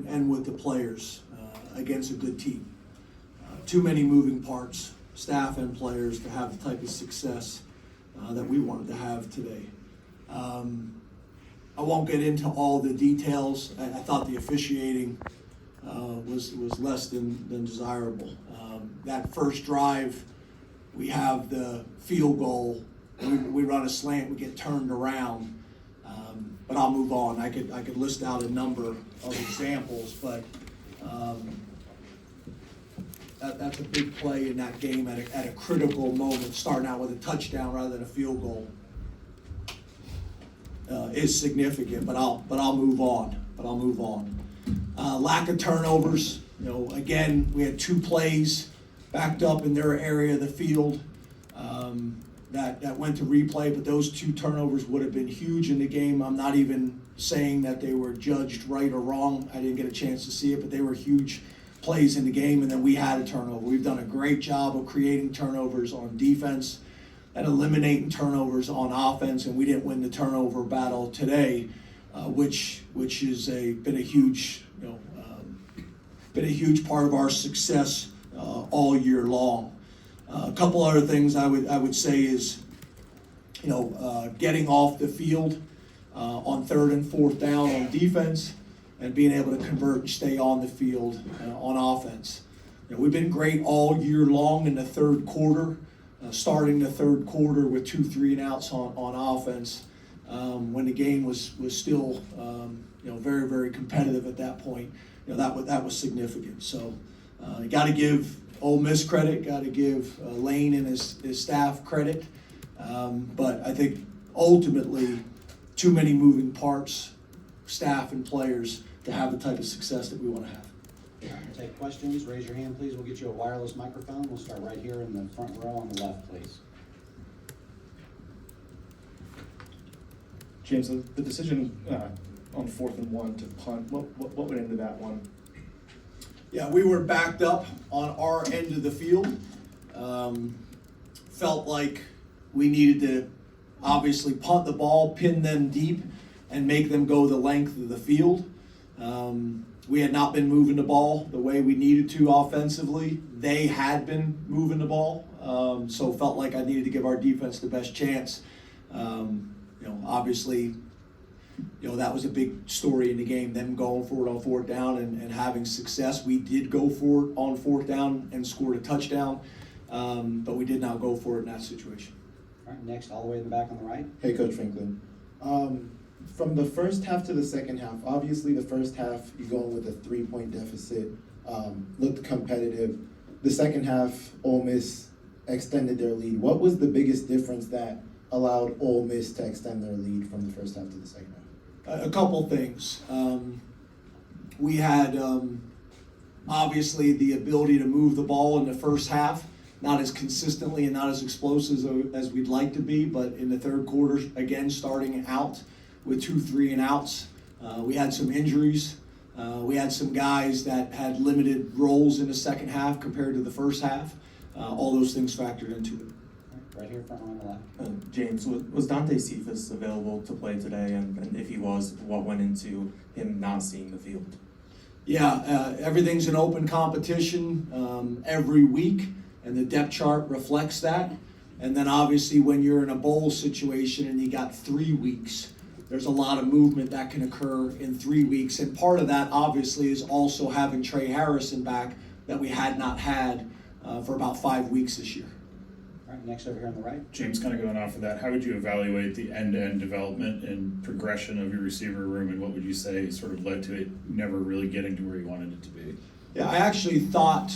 and with the players against a good team. Too many moving parts, staff and players, to have the type of success that we wanted to have today. I won't get into all the details. I thought the officiating was less than desirable. That first drive, we have the field goal. We run a slant, we get turned around. But I'll move on. I could list out a number of examples, but that's a big play in that game at a critical moment, starting out with a touchdown rather than a field goal. Is significant, but I'll move on. Lack of turnovers. Again, we had 2 plays backed up in their area of the field that went to replay, but those 2 turnovers would have been huge in the game. I'm not even saying that they were judged right or wrong. I didn't get a chance to see it, but they were huge plays in the game, and then we had a turnover. We've done a great job of creating turnovers on defense and eliminating turnovers on offense, and we didn't win the turnover battle today, which has been a huge part of our success all year long. A couple other things I would say is, getting off the field on 3rd and 4th down on defense, and being able to convert and stay on the field on offense. We've been great all year long in the 3rd quarter. Starting the 3rd quarter with 2 3-and-outs on offense, when the game was still very, very competitive at that point. That was significant. So you got to give Ole Miss credit, got to give Lane and his staff credit, but I think ultimately too many moving parts, staff and players, to have the type of success that we want to have. We'll take questions. Raise your hand, please. We'll get you a wireless microphone. We'll start right here in the front row on the left, please. James, the decision on 4th and 1 to punt, what went into that one? Yeah, we were backed up on our end of the field. Felt like we needed to obviously punt the ball, pin them deep, and make them go the length of the field. We had not been moving the ball the way we needed to offensively. They had been moving the ball, so felt like I needed to give our defense the best chance. Obviously, that was a big story in the game, them going for it on 4th down and having success. We did go for it on 4th down and scored a touchdown, but we did not go for it in that situation. All right, next, all the way in the back on the right. Hey, Coach Franklin. From the first half to the second half, obviously the first half you're going with a 3-point deficit, looked competitive. The second half, Ole Miss extended their lead. What was the biggest difference that allowed Ole Miss to extend their lead from the first half to the second half? A couple things. We had obviously the ability to move the ball in the first half, not as consistently and not as explosive as we'd like to be, but in the 3rd quarter, again, starting out with 2 3-and-outs. We had some injuries. We had some guys that had limited roles in the second half compared to the first half. All those things factored into it. Right here, front row on the left. James, was Dante Cephas available to play today? And if he was, what went into him not seeing the field? Yeah, everything's an open competition every week, and the depth chart reflects that. And then obviously when you're in a bowl situation and you got 3 weeks, there's a lot of movement that can occur in 3 weeks. And part of that obviously is also having Trey Harrison back that we had not had for about 5 weeks this year. All right, next over here on the right. James, kind of going off of that, how would you evaluate the end-to-end development and progression of your receiver room, and what would you say sort of led to it never really getting to where you wanted it to be? Yeah, I actually thought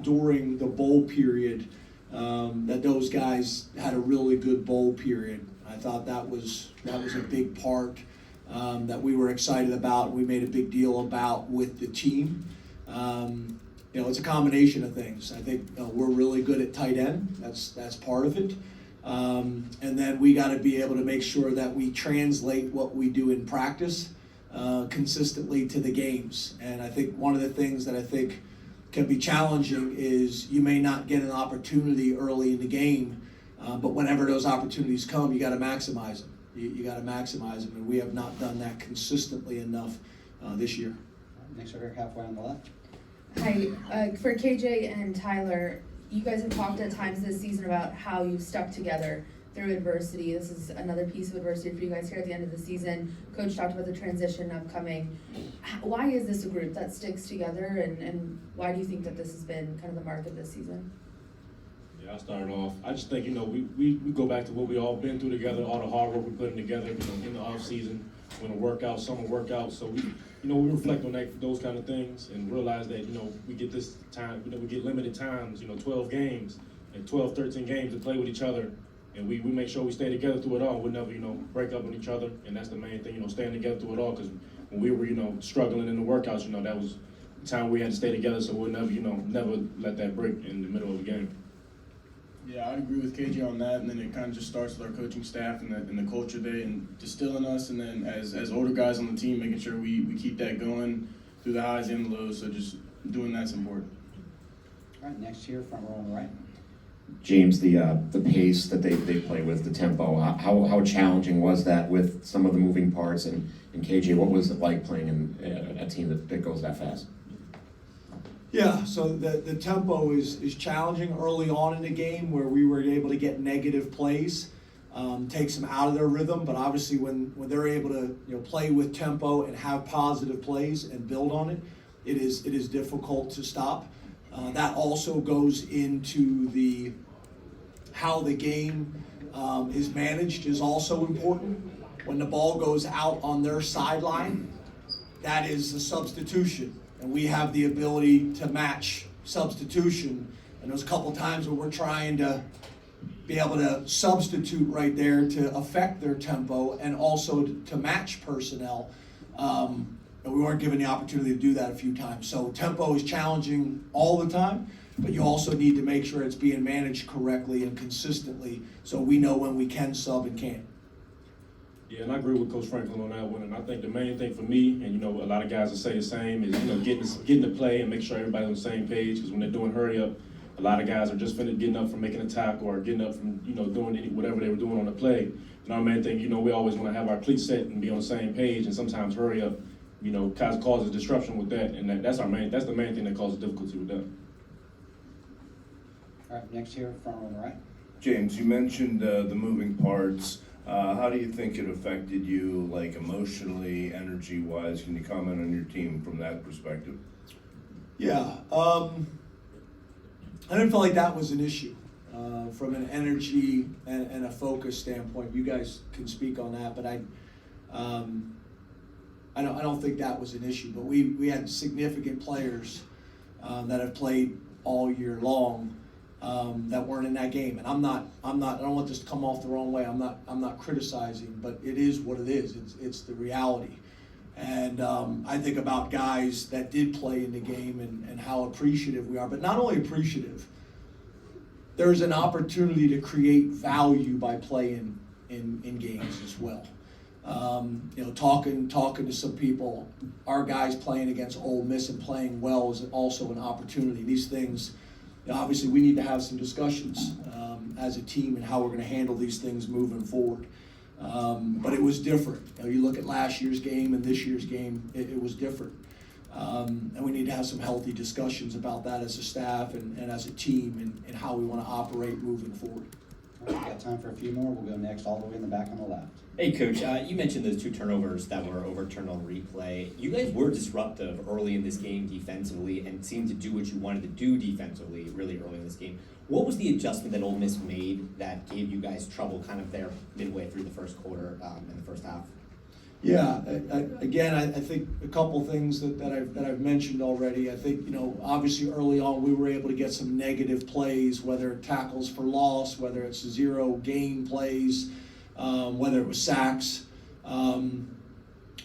during the bowl period that those guys had a really good bowl period. I thought that was a big part that we were excited about. We made a big deal about with the team. It's a combination of things. I think we're really good at tight end. That's part of it. And then we got to be able to make sure that we translate what we do in practice consistently to the games. And I think one of the things that I think can be challenging is you may not get an opportunity early in the game, but whenever those opportunities come, you got to maximize them. You got to maximize them, and we have not done that consistently enough this year. Next over here, halfway on the left. Hi, for KJ and Tyler, you guys have talked at times this season about how you've stuck together through adversity. This is another piece of adversity for you guys here at the end of the season. Coach talked about the transition upcoming. Why is this a group that sticks together, and why do you think that this has been kind of the mark of this season? Yeah, I'll start off. I just think, we go back to what we all been through together, all the hard work we're putting together, in the off season, when the workout, summer workout. So we reflect on those kind of things and realize that, we get this time, we get limited times, 12 games and 12, 13 games to play with each other. And we make sure we stay together through it all. We'll never, break up on each other. And that's the main thing, staying together through it all. Because when we were, struggling in the workouts, that was the time we had to stay together. So we'll never, never let that break in the middle of the game. Yeah, I agree with KJ on that, and then it kind of just starts with our coaching staff and the culture they instill in us, and then as older guys on the team, making sure we keep that going through the highs and the lows. So just doing that's important. All right, next here, front row on the right. James, the pace that they play with, the tempo, how challenging was that with some of the moving parts? And KJ, what was it like playing in a team that goes that fast? Yeah, so the tempo is challenging early on in the game, where we were able to get negative plays, takes them out of their rhythm. But obviously when they're able to play with tempo and have positive plays and build on it, it is difficult to stop. That also goes into how the game is managed is also important. When the ball goes out on their sideline, that is a substitution. And we have the ability to match substitution. And there's a couple times where we're trying to be able to substitute right there to affect their tempo and also to match personnel. And we weren't given the opportunity to do that a few times. So tempo is challenging all the time, but you also need to make sure it's being managed correctly and consistently so we know when we can sub and can't. Yeah, and I agree with Coach Franklin on that one. And I think the main thing for me, and a lot of guys will say the same, is getting to play and make sure everybody's on the same page. Because when they're doing hurry up, a lot of guys are just getting up from making a tackle or getting up from doing whatever they were doing on the play. And our main thing, we always want to have our cleats set and be on the same page. And sometimes hurry up, causes disruption with that. And that's the main thing that causes difficulty with that. All right, next here, front row on the right. James, you mentioned the moving parts. How do you think it affected you, like emotionally, energy-wise? Can you comment on your team from that perspective? Yeah, I didn't feel like that was an issue from an energy and a focus standpoint. You guys can speak on that, but I don't think that was an issue. But we had significant players that have played all year long that weren't in that game, and I don't want this to come off the wrong way. I'm not criticizing, but it is what it is. It's the reality. And I think about guys that did play in the game and how appreciative we are, but not only appreciative, there's an opportunity to create value by playing in games as well. Talking to some people, our guys playing against Ole Miss and playing well is also an opportunity. These things, obviously we need to have some discussions as a team and how we're going to handle these things moving forward. But it was different. You look at last year's game and this year's game, it was different. And we need to have some healthy discussions about that as a staff and as a team and how we want to operate moving forward. All right, got time for a few more. We'll go next all the way in the back on the left. Hey, Coach, you mentioned those 2 turnovers that were overturned on replay. You guys were disruptive early in this game defensively and seemed to do what you wanted to do defensively really early in this game. What was the adjustment that Ole Miss made that gave you guys trouble kind of there midway through the first quarter in the first half? Yeah, I think a couple things that I've mentioned already. I think, obviously early on we were able to get some negative plays, whether tackles for loss, whether it's 0 gain plays, whether it was sacks.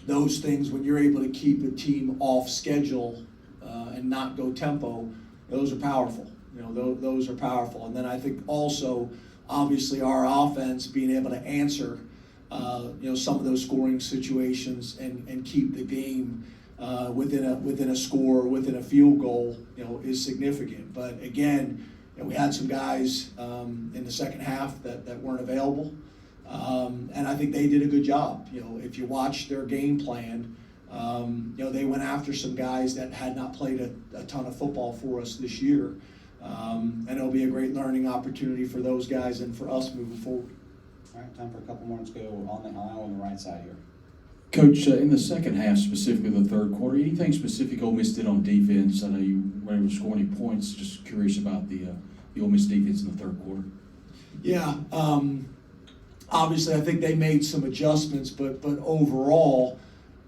Those things, when you're able to keep a team off schedule and not go tempo, those are powerful. Those are powerful. And then I think also, obviously, our offense being able to answer some of those scoring situations and keep the game within a score, within a field goal, is significant. But again, we had some guys in the second half that weren't available, and I think they did a good job. If you watch their game plan, They went after some guys that had not played a ton of football for us this year. And it'll be a great learning opportunity for those guys and for us moving forward. All right, time for a couple more. Let's go on the aisle on the right side here. Coach, in the second half, specifically the third quarter, anything specific Ole Miss did on defense? I know you were able to score any points. Just curious about the Ole Miss defense in the third quarter. Yeah, obviously I think they made some adjustments, but overall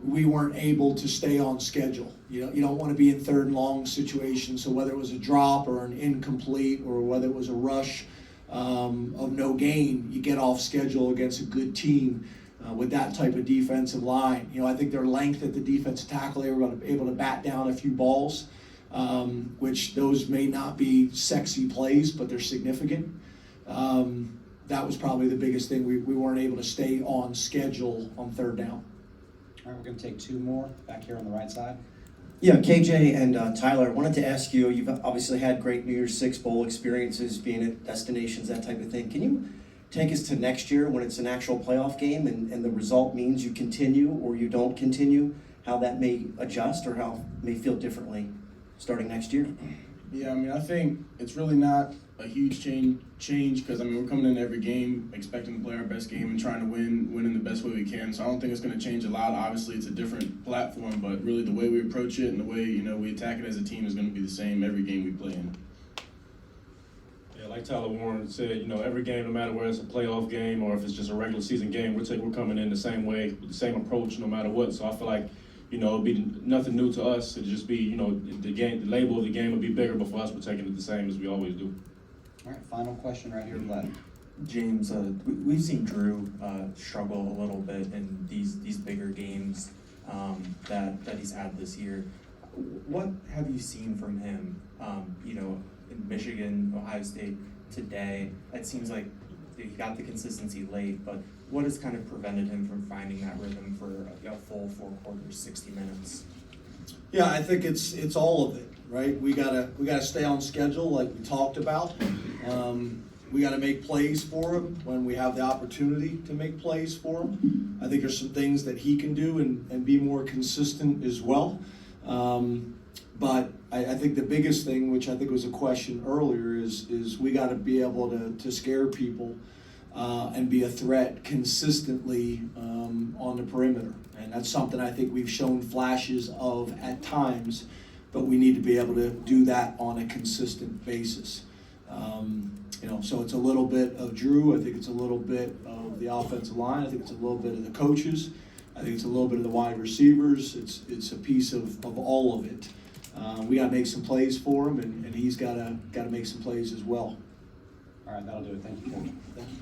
we weren't able to stay on schedule. You don't want to be in third and long situations. So whether it was a drop or an incomplete or whether it was a rush of no gain, you get off schedule against a good team. With that type of defensive line, I think their length at the defensive tackle, they were able to bat down a few balls, which those may not be sexy plays, but they're significant. That was probably the biggest thing. We weren't able to stay on schedule on third down. All right, we're going to take two more back here on the right side. Yeah, KJ and Tyler, I wanted to ask you, you've obviously had great New Year's Six Bowl experiences, being at destinations, that type of thing. Can you take us to next year when it's an actual playoff game and the result means you continue or you don't continue, how that may adjust or how it may feel differently starting next year? Yeah, I think it's really not a huge change because we're coming into every game expecting to play our best game and trying to win in the best way we can. So I don't think it's going to change a lot. Obviously, it's a different platform, but really the way we approach it and the way we attack it as a team is going to be the same every game we play in. Yeah, like Tyler Warren said, every game, no matter whether it's a playoff game or if it's just a regular season game, we're coming in the same way with the same approach, no matter what. So I feel like it'll be nothing new to us. It'll just be the label of the game will be bigger, but for us, we're taking it the same as we always do. All right, final question right here left. James, we've seen Drew struggle a little bit in these bigger games that he's had this year. What have you seen from him? In Michigan, Ohio State today, it seems like he got the consistency late, but what has kind of prevented him from finding that rhythm for a full 4 quarters, 60 minutes? Yeah, I think it's all of it, right? We gotta stay on schedule like we talked about. We gotta make plays for him when we have the opportunity to make plays for him. I think there's some things that he can do and be more consistent as well. But I think the biggest thing, which I think was a question earlier, is we got to be able to scare people and be a threat consistently on the perimeter. And that's something I think we've shown flashes of at times, but we need to be able to do that on a consistent basis. So it's a little bit of Drew. I think it's a little bit of the offensive line. I think it's a little bit of the coaches. I think it's a little bit of the wide receivers. It's a piece of all of it. We got to make some plays for him, and he's got to make some plays as well. All right, that'll do it. Thank you, Coach. Thank you.